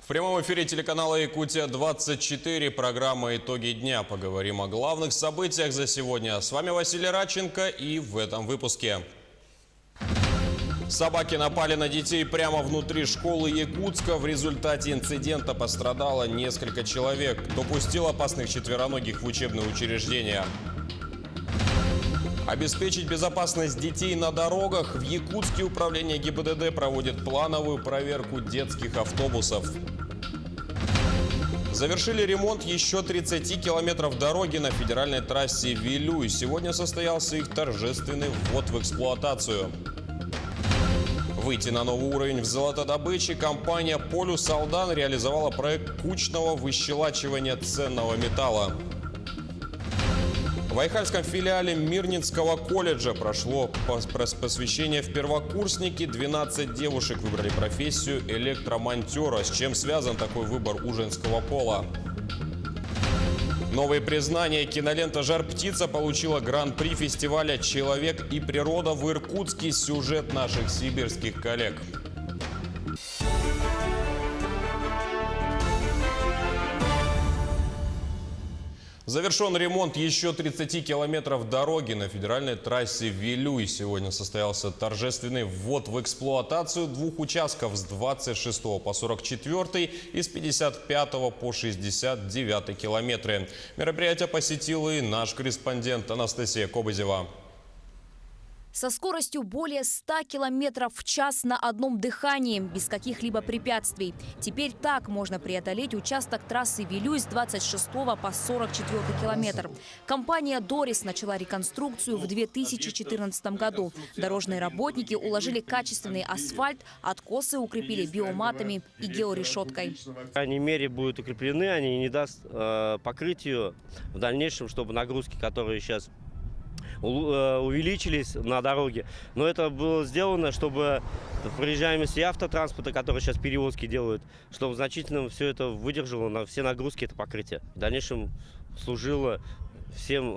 прямом эфире телеканала «Якутия-24» программа «Итоги дня». Поговорим о главных событиях за сегодня. С вами Василий Радченко, и в этом выпуске. Собаки напали на детей прямо внутри школы Якутска. В результате инцидента пострадало несколько человек. Допустил опасных четвероногих в учебное учреждение. Обеспечить безопасность детей на дорогах. В Якутске управление ГИБДД проводит плановую проверку детских автобусов. Завершили ремонт еще 30 километров дороги на федеральной трассе Вилюй. Сегодня состоялся их торжественный ввод в эксплуатацию. Выйти на новый уровень в золотодобыче компания «Полюс Алдан» реализовала проект кучного выщелачивания ценного металла. В Айхальском филиале Мирнинского колледжа прошло посвящение в первокурсники. 12 девушек выбрали профессию электромонтера. С чем связан такой выбор у женского пола? Новые признания. Кинолента «Жар-птица» получила гран-при фестиваля «Человек и природа» в Иркутске. Сюжет наших сибирских коллег. Завершен ремонт еще 30 километров дороги на федеральной трассе Вилюй. Сегодня состоялся торжественный ввод в эксплуатацию двух участков с 26 по 44 и с 55 по 69 километры. Мероприятие посетил и наш корреспондент Анастасия Кобызева. Со скоростью более 100 километров в час на одном дыхании, без каких-либо препятствий. Теперь так можно преодолеть участок трассы Вилюй с 26 по 44 километр. Компания «Дорис» начала реконструкцию в 2014 году. Дорожные работники уложили качественный асфальт, откосы укрепили биоматами и георешеткой. По крайней мере, будут укреплены, они не даст покрытию в дальнейшем, чтобы нагрузки, которые сейчас увеличились на дороге. Но это было сделано, чтобы проезжаемость автотранспорта, который сейчас перевозки делают, чтобы значительно все это выдержало на все нагрузки, это покрытие. В дальнейшем служило всем,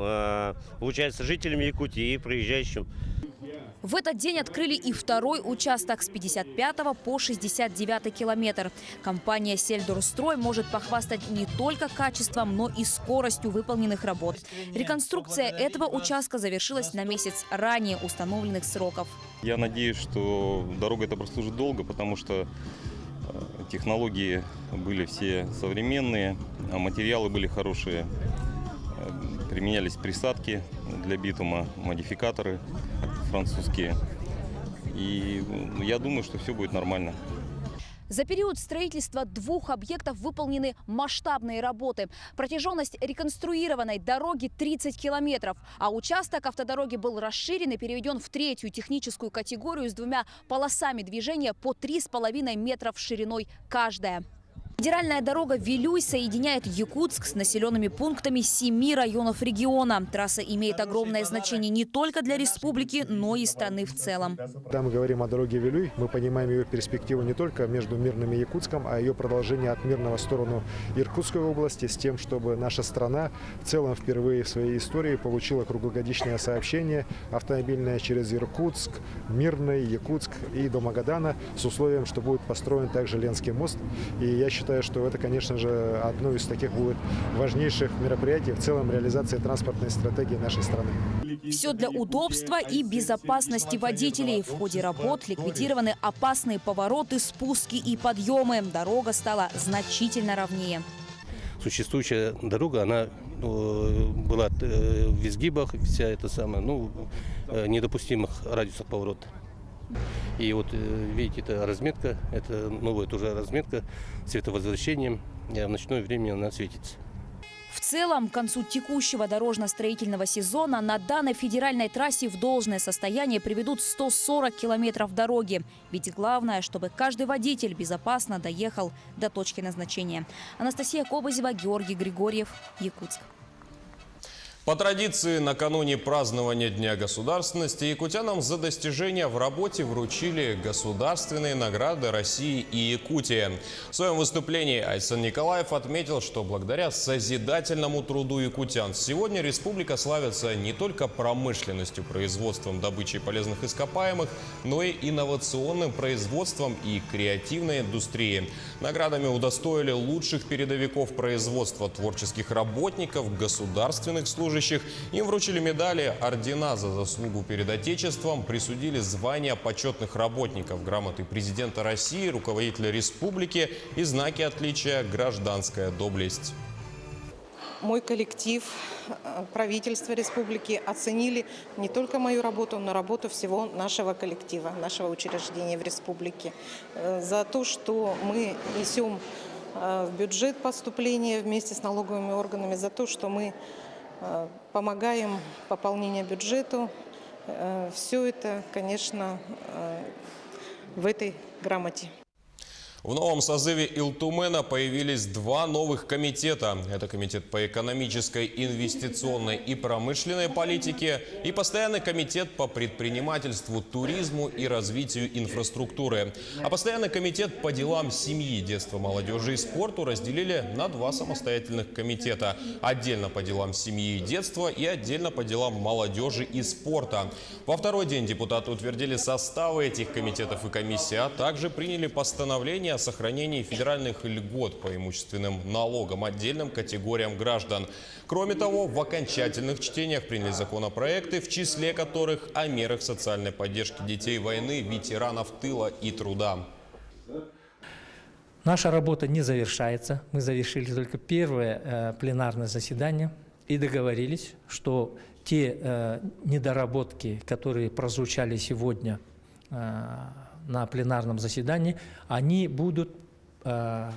получается, жителям Якутии и проезжающим. В этот день открыли и второй участок с 55 по 69 километр. Компания «Сельдорстрой» может похвастать не только качеством, но и скоростью выполненных работ. Реконструкция этого участка завершилась на месяц ранее установленных сроков. Я надеюсь, что дорога эта прослужит долго, потому что технологии были все современные, а материалы были хорошие. Применялись присадки для битума, модификаторы французские. И я думаю, что все будет нормально. За период строительства двух объектов выполнены масштабные работы. Протяженность реконструированной дороги 30 километров, а участок автодороги был расширен и переведен в третью техническую категорию с двумя полосами движения по 3,5 метров шириной каждая. Федеральная дорога Вилюй соединяет Якутск с населенными пунктами 7 районов региона. Трасса имеет огромное значение не только для республики, но и страны в целом. Когда мы говорим о дороге Вилюй, мы понимаем ее перспективу не только между Мирным и Якутском, а ее продолжение от Мирного в сторону Иркутской области, с тем, чтобы наша страна в целом впервые в своей истории получила круглогодичное сообщение автомобильное через Иркутск, Мирный, Якутск и до Магадана, с условием, что будет построен также Ленский мост. И я считаю, что это, конечно же, одно из таких будет важнейших мероприятий в целом реализации транспортной стратегии нашей страны. Все для удобства и безопасности водителей. В ходе работ ликвидированы опасные повороты, спуски и подъемы. Дорога стала значительно ровнее. Существующая дорога, она была в изгибах, вся эта самая, недопустимых радиусах поворота. И вот видите, это разметка, это новая тоже разметка с цветовозвращением. В ночное время она светится. В целом, к концу текущего дорожно-строительного сезона на данной федеральной трассе в должное состояние приведут 140 километров дороги. Ведь главное, чтобы каждый водитель безопасно доехал до точки назначения. Анастасия Кобызева, Георгий Григорьев, Якутск. По традиции, накануне празднования Дня государственности якутянам за достижения в работе вручили государственные награды России и Якутии. В своем выступлении Айсан Николаев отметил, что благодаря созидательному труду якутян сегодня республика славится не только промышленностью, производством, добычей полезных ископаемых, но и инновационным производством и креативной индустрией. Наградами удостоили лучших передовиков производства, творческих работников, государственных служащих. Им вручили медали, ордена за заслугу перед Отечеством, присудили звания почетных работников, грамоты президента России, руководителя республики и знаки отличия «Гражданская доблесть». Мой коллектив, правительство республики оценили не только мою работу, но работу всего нашего коллектива, нашего учреждения в республике. За то, что мы несем в бюджет поступления вместе с налоговыми органами, за то, что мы помогаем пополнению бюджету. Все это, конечно, в этой грамоте. В новом созыве Илтумена появились два новых комитета. Это комитет по экономической, инвестиционной и промышленной политике и постоянный комитет по предпринимательству, туризму и развитию инфраструктуры. А постоянный комитет по делам семьи, детства, молодежи и спорту разделили на два самостоятельных комитета. Отдельно по делам семьи и детства и отдельно по делам молодежи и спорта. Во второй день депутаты утвердили составы этих комитетов и комиссий, а также приняли постановление о сохранении федеральных льгот по имущественным налогам отдельным категориям граждан. Кроме того, в окончательных чтениях приняли законопроекты, в числе которых о мерах социальной поддержки детей войны, ветеранов тыла и труда. Наша работа не завершается. Мы завершили только первое пленарное заседание и договорились, что те недоработки, которые прозвучали сегодня на пленарном заседании, они будут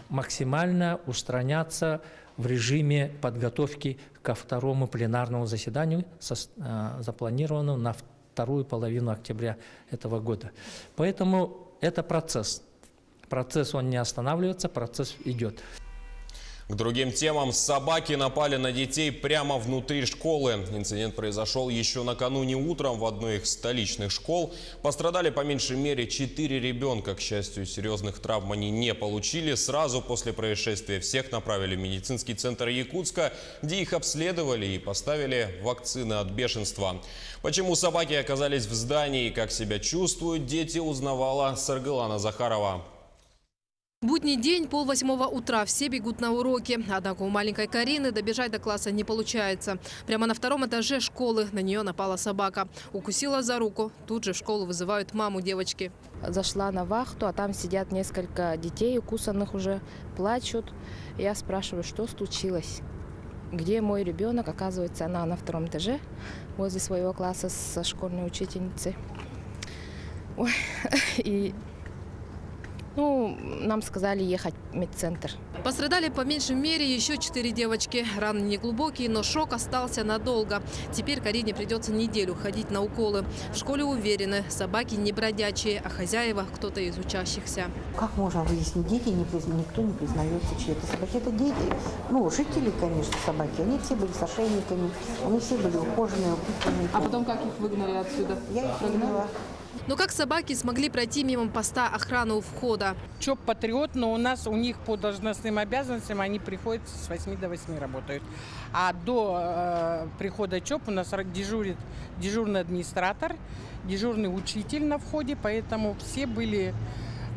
максимально устраняться в режиме подготовки ко второму пленарному заседанию, запланированному на вторую половину октября этого года. Поэтому это процесс. Процесс, он не останавливается, процесс идет. К другим темам. Собаки напали на детей прямо внутри школы. Инцидент произошел еще накануне утром в одной из столичных школ. Пострадали по меньшей мере 4 ребенка. К счастью, серьезных травм они не получили. Сразу после происшествия всех направили в медицинский центр Якутска, где их обследовали и поставили вакцины от бешенства. Почему собаки оказались в здании и как себя чувствуют дети, узнавала Саргылана Захарова. Будний день, 7:30 утра. Все бегут на уроки. Однако у маленькой Карины добежать до класса не получается. Прямо на втором этаже школы на нее напала собака. Укусила за руку. Тут же в школу вызывают маму девочки. Зашла на вахту, а там сидят несколько детей, укусанных уже, плачут. Я спрашиваю, что случилось? Где мой ребенок? Оказывается, она на втором этаже возле своего класса со школьной учительницей. Ой, и... нам сказали ехать в медцентр. Пострадали по меньшей мере еще 4 девочки. Раны неглубокие, но шок остался надолго. Теперь Карине придется неделю ходить на уколы. В школе уверены, собаки не бродячие, а хозяева кто-то из учащихся. Как можно выяснить, дети никто не признается, чьи это собаки. Это дети, жители, конечно, собаки. Они все были с ошейниками, они все были ухоженные, укутанные. А потом как их выгнали отсюда? Я их выгнала. Но как собаки смогли пройти мимо поста охраны у входа? ЧОП «Патриот», но у них по должностным обязанностям они приходят с 8 до 8 работают. А до прихода ЧОП у нас дежурит дежурный администратор, дежурный учитель на входе, поэтому все были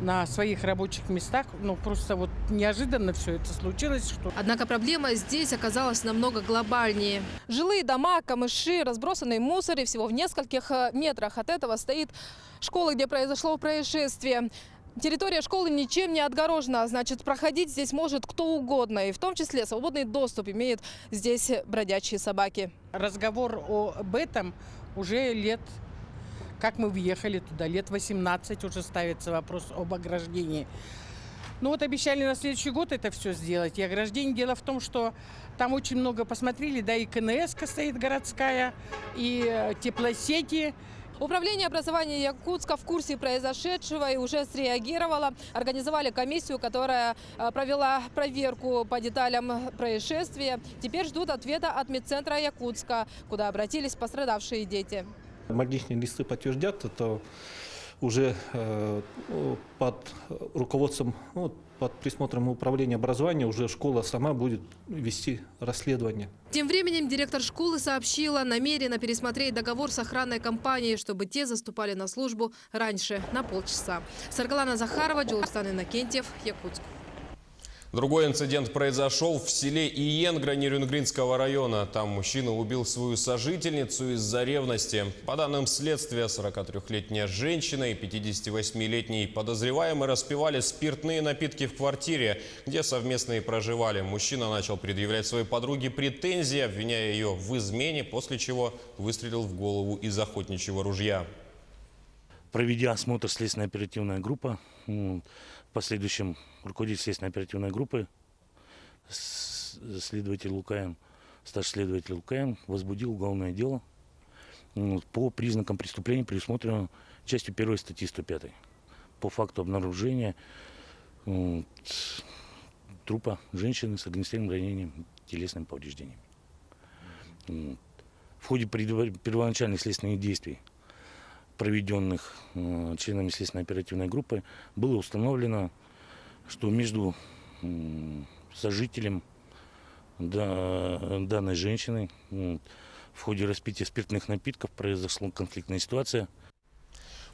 на своих рабочих местах. Просто неожиданно все это случилось. Однако проблема здесь оказалась намного глобальнее. Жилые дома, камыши, разбросанный мусор, и всего в нескольких метрах от этого стоит школа, где произошло происшествие. Территория школы ничем не отгорожена, значит, проходить здесь может кто угодно. И в том числе свободный доступ имеют здесь бродячие собаки. Разговор об этом уже лет... Как мы въехали туда, лет 18 уже ставится вопрос об ограждении. Обещали на следующий год это все сделать. И ограждение, дело в том, что там очень много посмотрели, и КНС-ка стоит городская, и теплосети, Управление образования Якутска в курсе произошедшего и уже среагировало. Организовали комиссию, которая провела проверку по деталям происшествия. Теперь ждут ответа от медцентра Якутска, куда обратились пострадавшие дети. Больничные листы подтвердят, это уже под руководством, под присмотром управления образования уже школа сама будет вести расследование. Тем временем директор школы сообщила, намерена пересмотреть договор с охранной компанией, чтобы те заступали на службу раньше, на полчаса. Саргалана Захарова, Джулстан Иннокентьев, Якутск. Другой инцидент произошел в селе Иенгра Нерюнгринского района. Там мужчина убил свою сожительницу из-за ревности. По данным следствия, 43-летняя женщина и 58-летний подозреваемый распивали спиртные напитки в квартире, где совместно и проживали. Мужчина начал предъявлять своей подруге претензии, обвиняя ее в измене, после чего выстрелил в голову из охотничьего ружья. Проведя осмотр, следственно-оперативная группа, в последующем руководитель следственно-оперативной группы, следователь Лукаем, старший следователь Лукаем, возбудил уголовное дело по признакам преступления, предусмотренного частью 1 статьи 105, по факту обнаружения трупа женщины с огнестрельным ранением, телесным повреждением. В ходе первоначальных следственных действий, проведенных членами следственно-оперативной группы, было установлено, что между сожителем данной женщины в ходе распития спиртных напитков произошла конфликтная ситуация.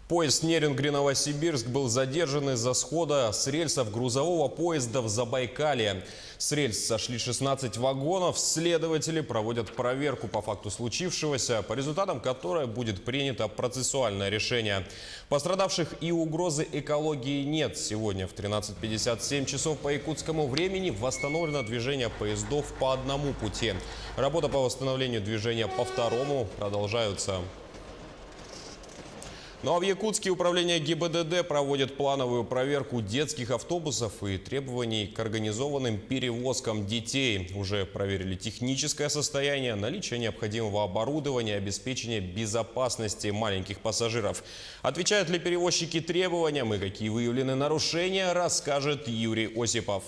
Поезд Нерюнгри-Новосибирск был задержан из-за схода с рельсов грузового поезда в Забайкалье. С рельс сошли 16 вагонов. Следователи проводят проверку по факту случившегося, по результатам которой будет принято процессуальное решение. Пострадавших и угрозы экологии нет. Сегодня в 13:57 часов по якутскому времени восстановлено движение поездов по одному пути. Работа по восстановлению движения по второму продолжаются. Ну а в Якутске управление ГИБДД проводит плановую проверку детских автобусов и требований к организованным перевозкам детей. Уже проверили техническое состояние, наличие необходимого оборудования, обеспечение безопасности маленьких пассажиров. Отвечают ли перевозчики требованиям и какие выявлены нарушения, расскажет Юрий Осипов.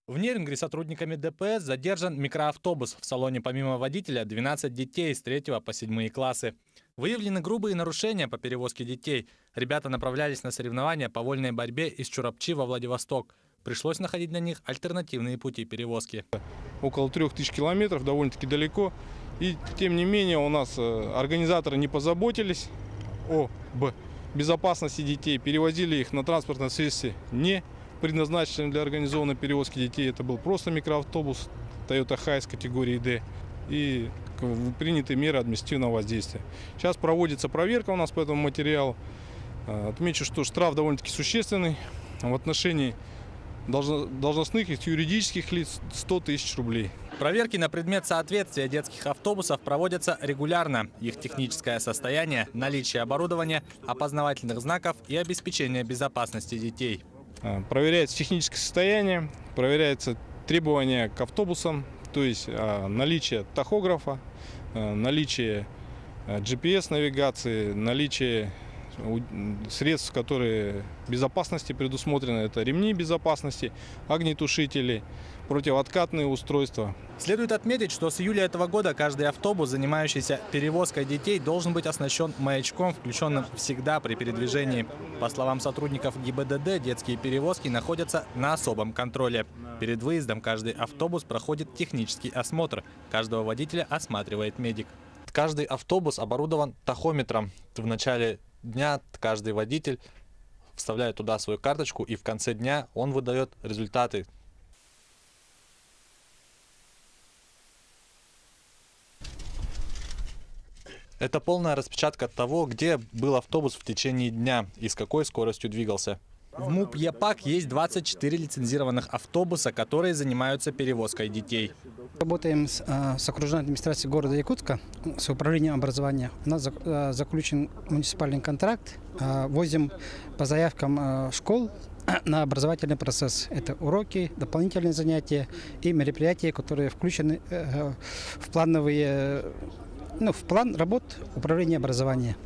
В Нерюнгри сотрудниками ДПС задержан микроавтобус. В салоне помимо водителя 12 детей с 3 по 7 классы. Выявлены грубые нарушения по перевозке детей. Ребята направлялись на соревнования по вольной борьбе из Чурапчи во Владивосток. Пришлось находить для них альтернативные пути перевозки. Около 3000 километров, довольно-таки далеко. И тем не менее у нас организаторы не позаботились об безопасности детей. Перевозили их на транспортном средстве не предназначенным для организованной перевозки детей. Это был просто микроавтобус Toyota Hiace категории D. И приняты меры административного воздействия. Сейчас проводится проверка у нас по этому материалу. Отмечу, что штраф довольно-таки существенный. В отношении должностных и юридических лиц 100 тысяч рублей. Проверки на предмет соответствия детских автобусов проводятся регулярно. Их техническое состояние, наличие оборудования, опознавательных знаков и обеспечение безопасности детей. Проверяется техническое состояние, проверяются требования к автобусам, то есть наличие тахографа, наличие GPS-навигации, наличие средств, которые безопасности предусмотрены. Это ремни безопасности, огнетушители, противооткатные устройства. Следует отметить, что с июля этого года каждый автобус, занимающийся перевозкой детей, должен быть оснащен маячком, включенным всегда при передвижении. По словам сотрудников ГИБДД, детские перевозки находятся на особом контроле. Перед выездом каждый автобус проходит технический осмотр. Каждого водителя осматривает медик. Каждый автобус оборудован тахометром. В начале дня каждый водитель вставляет туда свою карточку, и в конце дня он выдает результаты. Это полная распечатка того, где был автобус в течение дня и с какой скоростью двигался. В МУП ЕПАК есть 24 лицензированных автобуса, которые занимаются перевозкой детей. Работаем с окружной администрацией города Якутска, с управлением образования. У нас заключен муниципальный контракт. Возим по заявкам школ на образовательный процесс. Это уроки, дополнительные занятия и мероприятия, которые включены в план работ управления образования.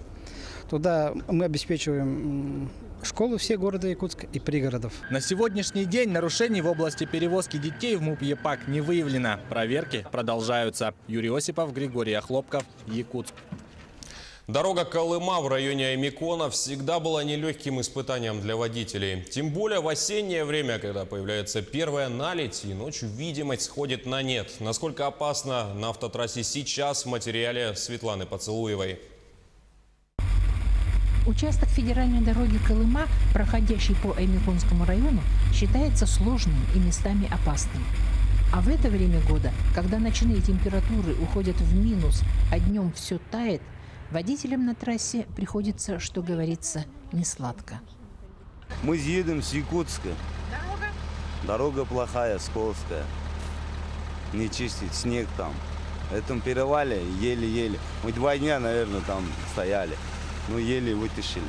Туда мы обеспечиваем школы всех города Якутска и пригородов. На сегодняшний день нарушений в области перевозки детей в МУП ЕПАК не выявлено. Проверки продолжаются. Юрий Осипов, Григорий Охлопков, Якутск. Дорога Колыма в районе Аймикона всегда была нелегким испытанием для водителей. Тем более в осеннее время, когда появляется первая наледь и ночью видимость сходит на нет. Насколько опасно на автотрассе сейчас в материале Светланы Поцелуевой. Участок федеральной дороги Колыма, проходящий по Аймиконскому району, считается сложным и местами опасным. А в это время года, когда ночные температуры уходят в минус, а днем все тает, водителям на трассе приходится, что говорится, несладко. Мы едем с Якутска. Дорога плохая, скользкая. Не чистить, снег там. В этом перевале еле-еле. Мы 2 дня, наверное, там стояли. Ну, еле вытащили.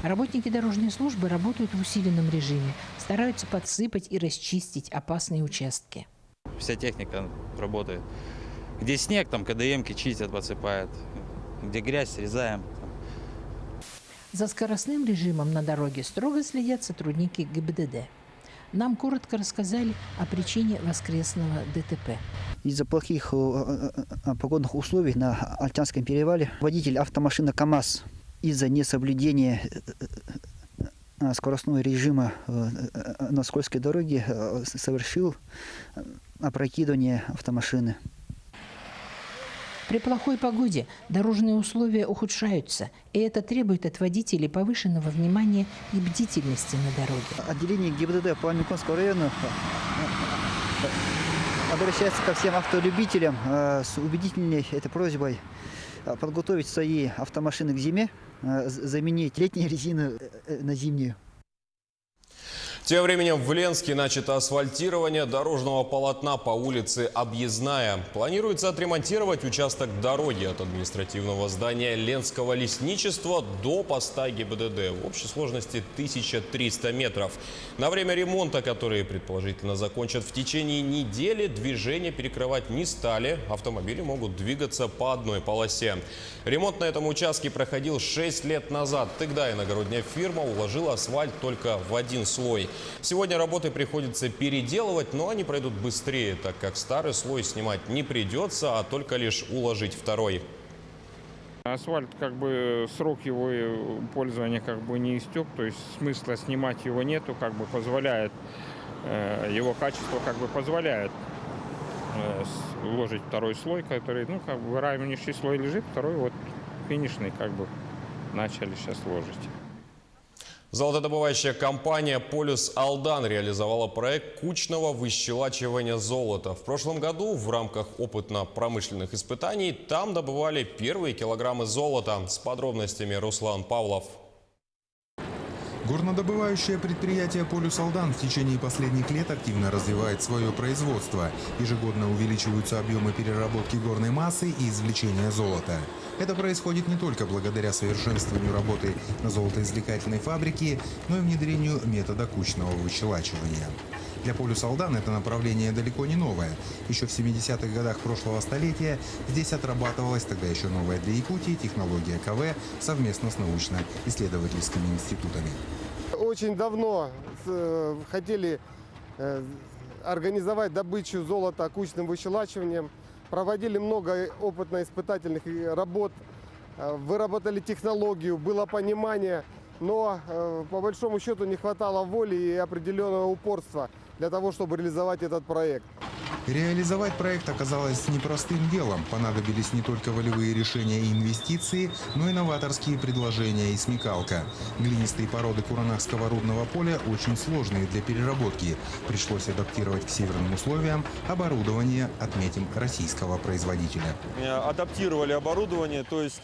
Работники дорожной службы работают в усиленном режиме, стараются подсыпать и расчистить опасные участки. Вся техника работает. Где снег, там КДМки чистят, подсыпают. Где грязь, срезаем. За скоростным режимом на дороге строго следят сотрудники ГИБДД. Нам коротко рассказали о причине воскресного ДТП. Из-за плохих погодных условий на Альтянском перевале водитель автомашины КАМАЗ из-за несоблюдения скоростного режима на скользкой дороге совершил опрокидывание автомашины. При плохой погоде дорожные условия ухудшаются, и это требует от водителей повышенного внимания и бдительности на дороге. Отделение ГИБДД по Аймиконскому району обращается ко всем автолюбителям с убедительной этой просьбой подготовить свои автомашины к зиме, заменить летние резины на зимнюю. Тем временем в Ленске начато асфальтирование дорожного полотна по улице Объездная. Планируется отремонтировать участок дороги от административного здания Ленского лесничества до поста ГИБДД в общей сложности 1300 метров. На время ремонта, который предположительно закончат в течение недели, движение перекрывать не стали. Автомобили могут двигаться по одной полосе. Ремонт на этом участке проходил 6 лет назад. Тогда иногородняя фирма уложила асфальт только в один слой. Сегодня работы приходится переделывать, но они пройдут быстрее, так как старый слой снимать не придется, а только лишь уложить второй. Асфальт, срок его пользования не истек, то есть смысла снимать его нету, позволяет, его качество позволяет уложить второй слой, который, равнейший слой лежит, второй финишный, начали сейчас ложить. Золотодобывающая компания «Полюс Алдан» реализовала проект кучного выщелачивания золота. В прошлом году в рамках опытно-промышленных испытаний там добывали первые килограммы золота. С подробностями Руслан Павлов. Горнодобывающее предприятие «Полюс Алдан» в течение последних лет активно развивает свое производство. Ежегодно увеличиваются объемы переработки горной массы и извлечения золота. Это происходит не только благодаря совершенствованию работы на золотоизвлекательной фабрике, но и внедрению метода кучного выщелачивания. Для «Полюс Алдан» это направление далеко не новое. Еще в 70-х годах прошлого столетия здесь отрабатывалась тогда еще новая для Якутии технология КВ совместно с научно-исследовательскими институтами. Очень давно хотели организовать добычу золота кучным выщелачиванием. Проводили много опытно-испытательных работ, выработали технологию, было понимание, но по большому счету не хватало воли и определенного упорства для того, чтобы реализовать этот проект. Реализовать проект оказалось непростым делом. Понадобились не только волевые решения и инвестиции, но и новаторские предложения и смекалка. Глинистые породы Куранахского рудного поля очень сложные для переработки. Пришлось адаптировать к северным условиям оборудование, отметим, российского производителя. Адаптировали оборудование, то есть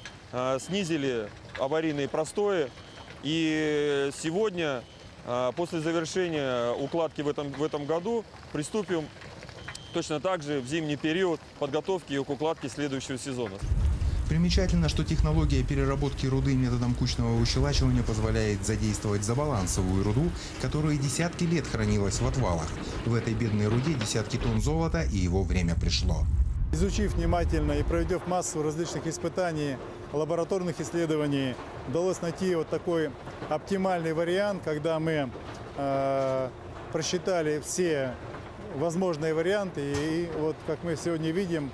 снизили аварийные простои. И сегодня, после завершения укладки в этом году, приступим точно так же в зимний период подготовки к укладке следующего сезона. Примечательно, что технология переработки руды методом кучного выщелачивания позволяет задействовать забалансовую руду, которая десятки лет хранилась в отвалах. В этой бедной руде десятки тонн золота, и его время пришло. Изучив внимательно и проведев массу различных испытаний лабораторных исследований удалось найти вот такой оптимальный вариант, когда мы просчитали все возможные варианты и вот, как мы сегодня видим,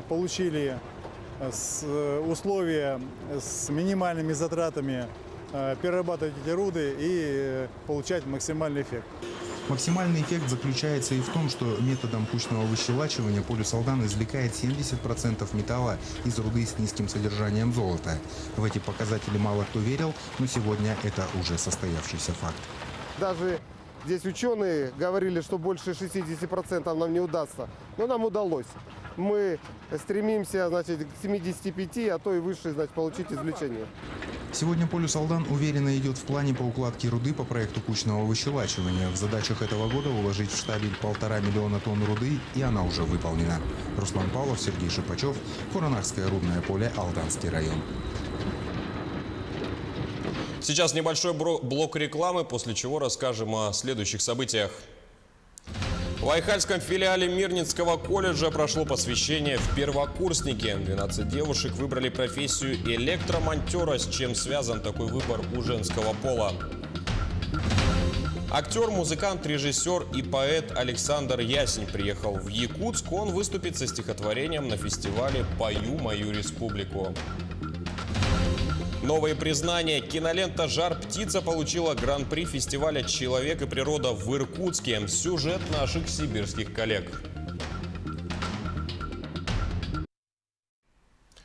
получили условия с минимальными затратами перерабатывать эти руды и получать максимальный эффект. Максимальный эффект заключается и в том, что методом кучного выщелачивания полюс Алдан извлекает 70% металла из руды с низким содержанием золота. В эти показатели мало кто верил, но сегодня это уже состоявшийся факт. Даже здесь ученые говорили, что больше 60% нам не удастся, но нам удалось. Мы стремимся, значит, к 75, а то и выше, значит, получить извлечение. Сегодня полюс Алдан уверенно идет в плане по укладке руды по проекту кучного выщелачивания. В задачах этого года уложить в штабель 1,5 миллиона тонн руды, и она уже выполнена. Руслан Павлов, Сергей Шипачев, Куранахское рудное поле, Алданский район. Сейчас небольшой блок рекламы, после чего расскажем о следующих событиях. В Айхальском филиале Мирнинского колледжа прошло посвящение в первокурсники. 12 девушек выбрали профессию электромонтера, с чем связан такой выбор у женского пола. Актер, музыкант, режиссер и поэт Александр Ясень приехал в Якутск. Он выступит со стихотворением на фестивале «Пою мою республику». Новые признания. Кинолента «Жар-птица» получила гран-при фестиваля «Человек и природа» в Иркутске. Сюжет наших сибирских коллег.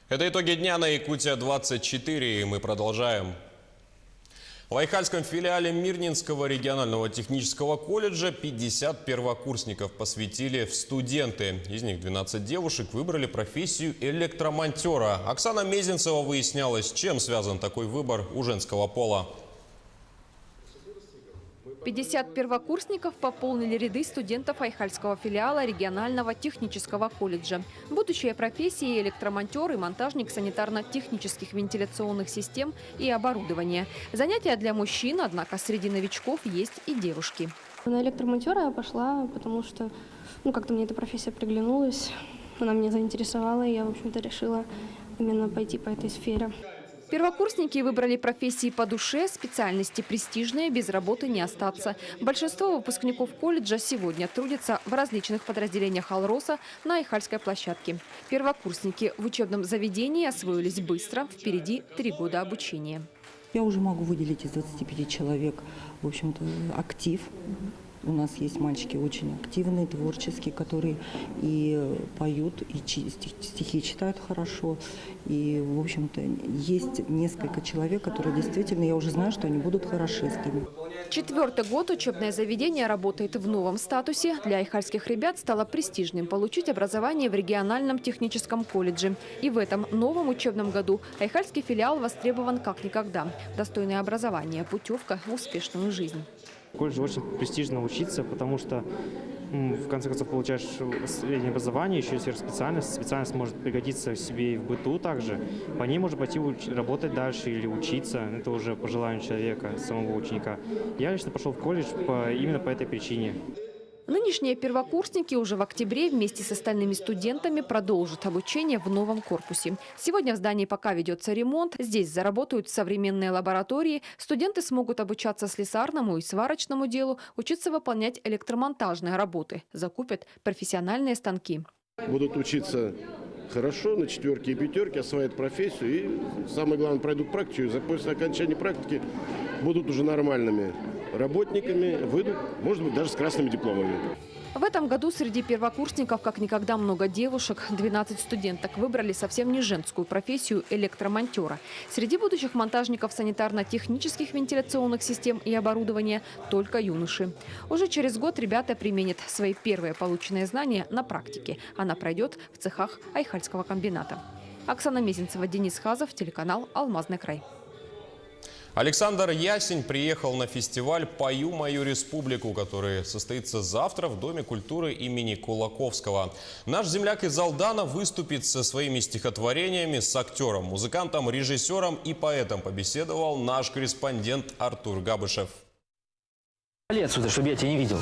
Это итоги дня на Якутия-24, и мы продолжаем. В Айхальском филиале Мирнинского регионального технического колледжа 50 первокурсников посвятили в студенты. Из них 12 девушек выбрали профессию электромонтера. Оксана Мезенцева выясняла, с чем связан такой выбор у женского пола. 50 первокурсников пополнили ряды студентов Айхальского филиала регионального технического колледжа. Будущие профессии – электромонтер и монтажник санитарно-технических вентиляционных систем и оборудования. Занятия для мужчин, однако среди новичков есть и девушки. На электромонтера я пошла, потому что как-то мне эта профессия приглянулась. Она меня заинтересовала, и я, в общем-то, решила именно пойти по этой сфере. Первокурсники выбрали профессии по душе, специальности престижные, без работы не остаться. Большинство выпускников колледжа сегодня трудятся в различных подразделениях Алроса на Айхальской площадке. Первокурсники в учебном заведении освоились быстро, впереди 3 года обучения. Я уже могу выделить из 25 человек, в общем-то, актив. У нас есть мальчики очень активные, творческие, которые и поют, и стихи читают хорошо. И, в общем-то, есть несколько человек, которые действительно, я уже знаю, что они будут хорошистами. 4-й год учебное заведение работает в новом статусе. Для айхальских ребят стало престижным получить образование в региональном техническом колледже. И в этом новом учебном году айхальский филиал востребован как никогда. Достойное образование, путевка в успешную жизнь. В колледже очень престижно учиться, потому что в конце концов получаешь среднее образование, еще и сверхспециальность. Специальность может пригодиться себе и в быту также. По ней можно пойти работать дальше или учиться. Это уже по желанию человека, самого ученика. Я лично пошел в колледж именно по этой причине. Нынешние первокурсники уже в октябре вместе с остальными студентами продолжат обучение в новом корпусе. Сегодня в здании пока ведется ремонт. Здесь заработают современные лаборатории. Студенты смогут обучаться слесарному и сварочному делу, учиться выполнять электромонтажные работы. Закупят профессиональные станки. Будут учиться хорошо, на 4 и 5, освоят профессию и, самое главное, пройдут практику. И после окончания практики будут уже нормальными работниками, выйдут, может быть, даже с красными дипломами. В этом году среди первокурсников как никогда много девушек. 12 студенток выбрали совсем не женскую профессию электромонтера. Среди будущих монтажников санитарно-технических вентиляционных систем и оборудования только юноши. Уже через год ребята применят свои первые полученные знания на практике. Она пройдет в цехах Айхальского комбината. Оксана Мезенцева, Денис Хазов, телеканал «Алмазный край». Александр Ясень приехал на фестиваль «Пою мою республику», который состоится завтра в Доме культуры имени Кулаковского. Наш земляк из Алдана выступит со своими стихотворениями с актером, музыкантом, режиссером и поэтом. Побеседовал наш корреспондент Артур Габышев. Отсюда, чтобы я тебя не видел.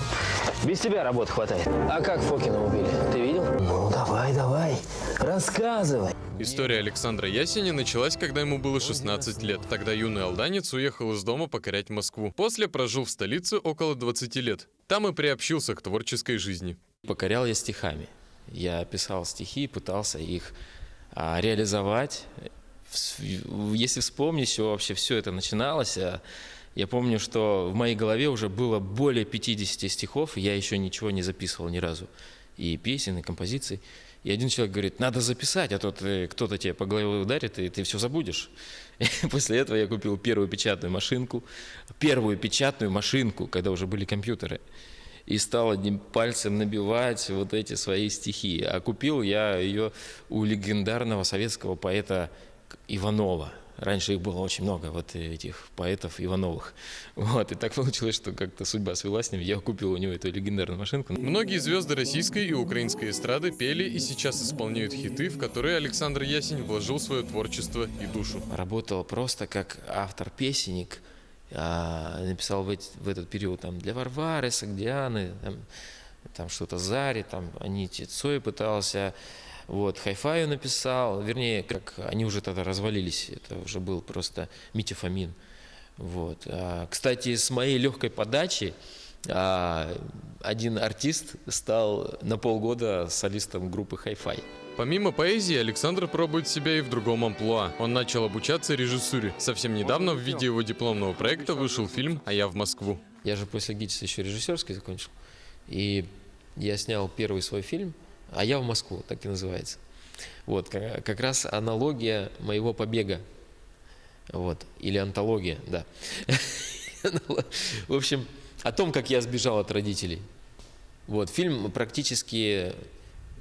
Без тебя работы хватает. А как Фокина убили? Ты видел? Ну, давай, рассказывай. История Александра Ясеня началась, когда ему было 16 лет. Тогда юный алданец уехал из дома покорять Москву. После прожил в столице около 20 лет. Там и приобщился к творческой жизни. Покорял я стихами. Я писал стихи и пытался их реализовать. Если вспомнить, вообще все это начиналось, я помню, что в моей голове уже было более 50 стихов, и я еще ничего не записывал ни разу. И песен, и композиций. И один человек говорит: надо записать, а то кто-то тебе по голове ударит, и ты все забудешь. И после этого я купил первую печатную машинку, когда уже были компьютеры. И стал одним пальцем набивать вот эти свои стихи. А купил я ее у легендарного советского поэта Иванова. Раньше их было очень много, вот этих поэтов Ивановых. Вот, и так получилось, что как-то судьба свела с ним. Я купил у него эту легендарную машинку. Многие звезды российской и украинской эстрады пели и сейчас исполняют хиты, в которые Александр Ясень вложил свое творчество и душу. Работал просто как автор-песенник. Написал в этот период там, для Варвары, Сагдианы, там что-то Заре, там Анити Цой пытался. Вот, Хай-Фаю написал, вернее, как они уже тогда развалились, это уже был просто Митя Фомин. Вот. Кстати, с моей легкой подачи один артист стал на полгода солистом группы Хай-Фай. Помимо поэзии, Александр пробует себя и в другом амплуа. Он начал обучаться режиссуре. Совсем недавно в виде его дипломного проекта вышел фильм «А я в Москву». Я же после ГИТИСа еще режиссерский закончил. И я снял первый свой фильм «А я в Москву», так и называется. Вот, как раз аналогия моего побега. Вот, или антология, да. В общем, о том, как я сбежал от родителей. Вот, фильм практически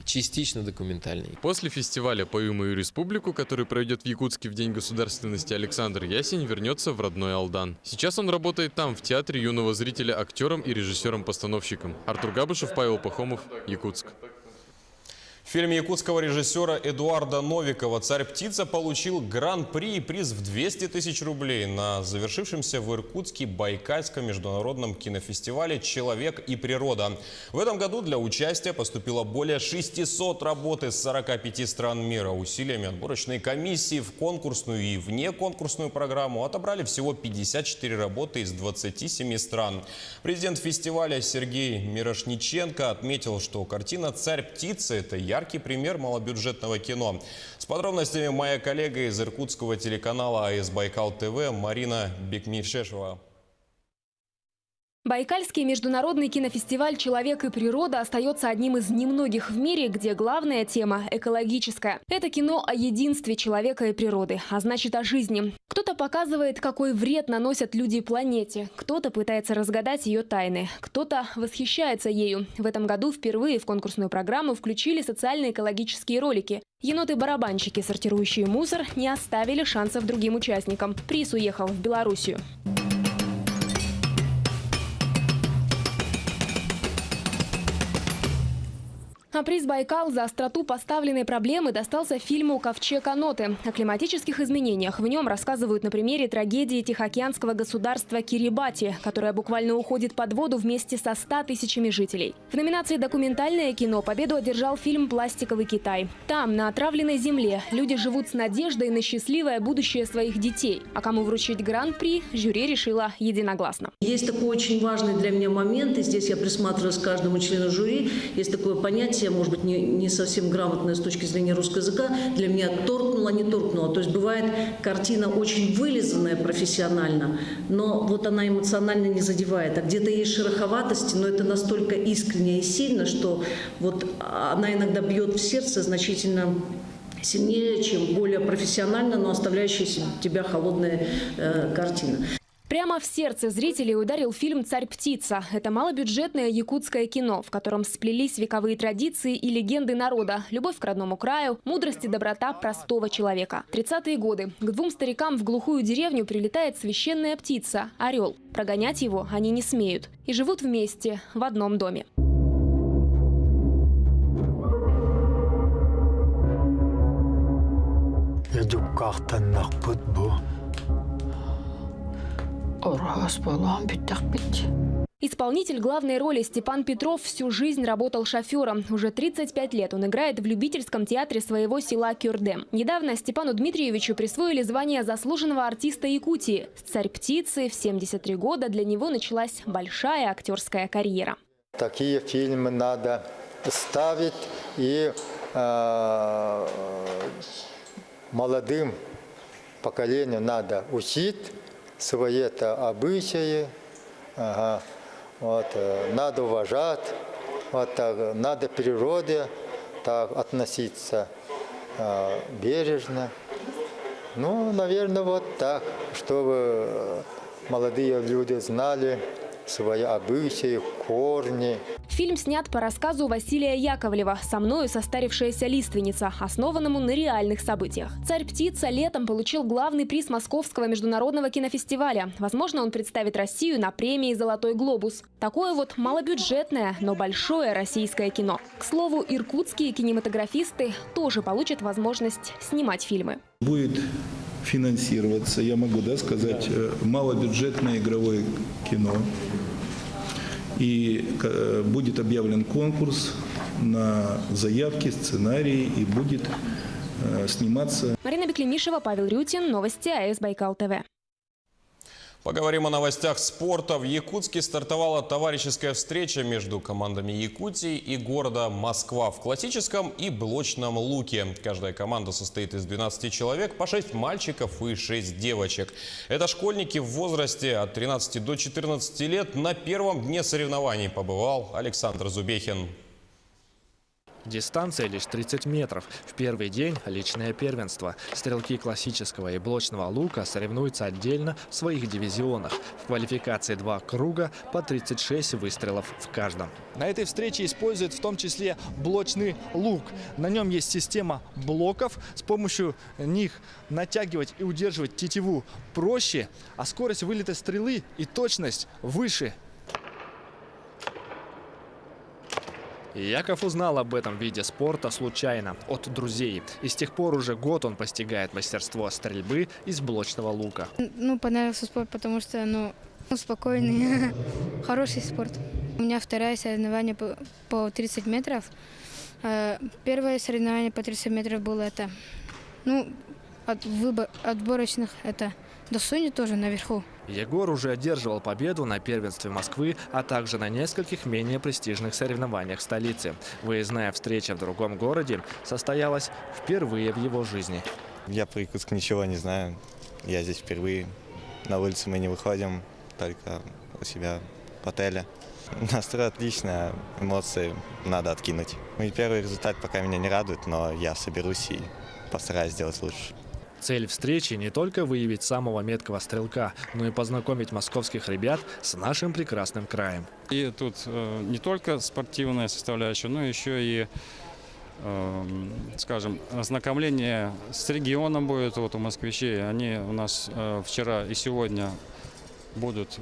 частично документальный. После фестиваля «Пою мою республику», который пройдет в Якутске в День государственности, Александр Ясень вернется в родной Алдан. Сейчас он работает там, в театре юного зрителя, актером и режиссером-постановщиком. Артур Габышев, Павел Пахомов, Якутск. В фильме якутского режиссера Эдуарда Новикова «Царь-птица» получил гран-при и приз в 200 тысяч рублей на завершившемся в Иркутске Байкальском международном кинофестивале «Человек и природа». В этом году для участия поступило более 600 работ из 45 стран мира. Усилиями отборочной комиссии в конкурсную и внеконкурсную программу отобрали всего 54 работы из 27 стран. Президент фестиваля Сергей Мирошниченко отметил, что картина «Царь-птица» – это яркий пример малобюджетного кино. С подробностями моя коллега из иркутского телеканала АС Байкал ТВ Марина Бекмишешева. Байкальский международный кинофестиваль «Человек и природа» остается одним из немногих в мире, где главная тема – экологическая. Это кино о единстве человека и природы, а значит о жизни. Кто-то показывает, какой вред наносят люди планете, кто-то пытается разгадать ее тайны, кто-то восхищается ею. В этом году впервые в конкурсную программу включили социально-экологические ролики. Еноты-барабанщики, сортирующие мусор, не оставили шансов другим участникам. Приз уехал в Белоруссию. А приз «Байкал» за остроту поставленной проблемы достался фильму «Ковчег Оноты». О климатических изменениях в нем рассказывают на примере трагедии тихоокеанского государства Кирибати, которое буквально уходит под воду вместе со 100 тысячами жителей. В номинации «Документальное кино» победу одержал фильм «Пластиковый Китай». Там, на отравленной земле, люди живут с надеждой на счастливое будущее своих детей. А кому вручить гран-при, жюри решило единогласно. Есть такой очень важный для меня момент, и здесь я присматриваюсь к каждому члену жюри. Есть такое понятие, может быть, не совсем грамотное с точки зрения русского языка, для меня торкнуло, не торкнуло. То есть бывает картина очень вылизанная профессионально, но вот она эмоционально не задевает. А где-то есть шероховатости, но это настолько искренне и сильно, что вот она иногда бьет в сердце значительно сильнее, чем более профессионально, но оставляющая тебя холодная картина. Прямо в сердце зрителей ударил фильм «Царь-птица». Это малобюджетное якутское кино, в котором сплелись вековые традиции и легенды народа, любовь к родному краю, мудрость и доброта простого человека. 30-е годы. К двум старикам в глухую деревню прилетает священная птица – орел. Прогонять его они не смеют. И живут вместе в одном доме. Исполнитель главной роли Степан Петров всю жизнь работал шофером. Уже 35 лет он играет в любительском театре своего села Кюрдем. Недавно Степану Дмитриевичу присвоили звание заслуженного артиста Якутии. С «Царь-птицы» в 73 года для него началась большая актерская карьера. Такие фильмы надо ставить и молодым поколению надо учить свои обычаи. Надо уважать, надо к природе так относиться бережно. Ну, наверное, вот так, чтобы молодые люди знали свои обычаи, корни. Фильм снят по рассказу Василия Яковлева «Со мною состарившаяся лиственница», основанному на реальных событиях. «Царь-птица» летом получил главный приз Московского международного кинофестиваля. Возможно, он представит Россию на премии «Золотой глобус». Такое вот малобюджетное, но большое российское кино. К слову, иркутские кинематографисты тоже получат возможность снимать фильмы. Будет финансироваться, я могу сказать, малобюджетное игровое кино. И будет объявлен конкурс на заявки, сценарии, и будет сниматься. Марина Беклемишева, Павел Рютин. Новости АЭС Байкал ТВ. Поговорим о новостях спорта. В Якутске стартовала товарищеская встреча между командами Якутии и города Москва в классическом и блочном луке. Каждая команда состоит из 12 человек, по 6 мальчиков и 6 девочек. Это школьники в возрасте от 13 до 14 лет. На первом дне соревнований побывал Александр Зубехин. Дистанция лишь 30 метров. В первый день личное первенство. Стрелки классического и блочного лука соревнуются отдельно в своих дивизионах. В квалификации 2 круга по 36 выстрелов в каждом. На этой встрече используют в том числе блочный лук. На нем есть система блоков. С помощью них натягивать и удерживать тетиву проще, а скорость вылета стрелы и точность выше. Яков узнал об этом виде спорта случайно, от друзей. И с тех пор уже год он постигает мастерство стрельбы из блочного лука. Понравился спорт, потому что, спокойный, хороший спорт. У меня второе соревнование по 30 метров. Первое соревнование по 30 метров было отборочных, это до Суни тоже наверху. Егор уже одерживал победу на первенстве Москвы, а также на нескольких менее престижных соревнованиях столицы. Выездная встреча в другом городе состоялась впервые в его жизни. Я про Якутск ничего не знаю. Я здесь впервые. На улицу мы не выходим, только у себя в отеле. Настрой отличный, эмоции надо откинуть. Мой первый результат пока меня не радует, но я соберусь и постараюсь сделать лучше. Цель встречи не только выявить самого меткого стрелка, но и познакомить московских ребят с нашим прекрасным краем. И тут не только спортивная составляющая, но еще и, скажем, ознакомление с регионом будет у москвичей. Они у нас вчера и сегодня будут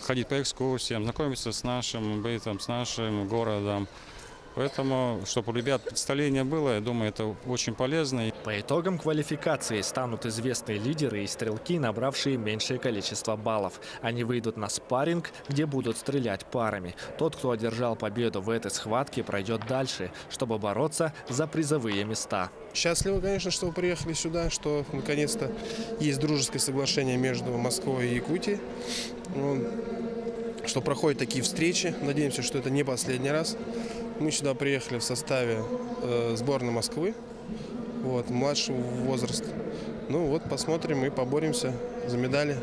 ходить по экскурсиям, знакомиться с нашим бытом, с нашим городом. Поэтому, чтобы у ребят представление было, я думаю, это очень полезно. По итогам квалификации станут известные лидеры и стрелки, набравшие меньшее количество баллов. Они выйдут на спарринг, где будут стрелять парами. Тот, кто одержал победу в этой схватке, пройдет дальше, чтобы бороться за призовые места. Счастливы, конечно, что вы приехали сюда, что наконец-то есть дружеское соглашение между Москвой и Якутией. Что проходят такие встречи. Надеемся, что это не последний раз. Мы сюда приехали в составе сборной Москвы, младшего возраста. Посмотрим и поборемся за медали.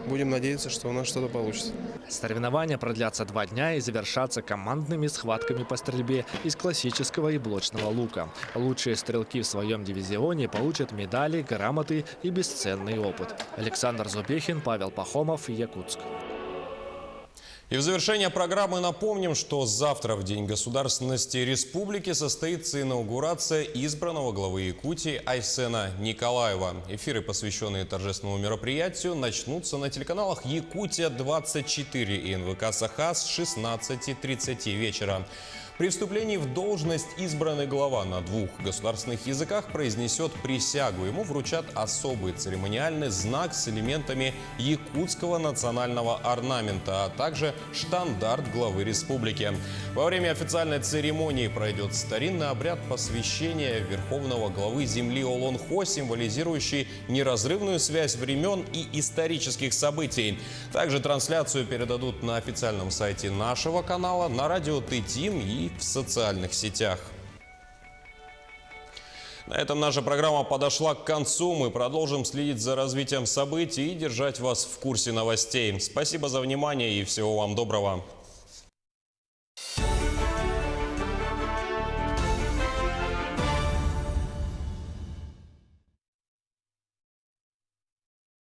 Будем надеяться, что у нас что-то получится. Соревнования продлятся 2 дня и завершатся командными схватками по стрельбе из классического и блочного лука. Лучшие стрелки в своем дивизионе получат медали, грамоты и бесценный опыт. Александр Зубехин, Павел Пахомов, Якутск. И в завершение программы напомним, что завтра, в День государственности республики, состоится инаугурация избранного главы Якутии Айсена Николаева. Эфиры, посвященные торжественному мероприятию, начнутся на телеканалах «Якутия-24» и НВК «Саха» с 16:30 вечера. При вступлении в должность избранный глава на 2 государственных языках произнесет присягу. Ему вручат особый церемониальный знак с элементами якутского национального орнамента, а также штандарт главы республики. Во время официальной церемонии пройдет старинный обряд посвящения верховного главы земли Олонхо, символизирующий неразрывную связь времен и исторических событий. Также трансляцию передадут на официальном сайте нашего канала, на радио Т-Тим и в социальных сетях. На этом наша программа подошла к концу. Мы продолжим следить за развитием событий и держать вас в курсе новостей. Спасибо за внимание и всего вам доброго.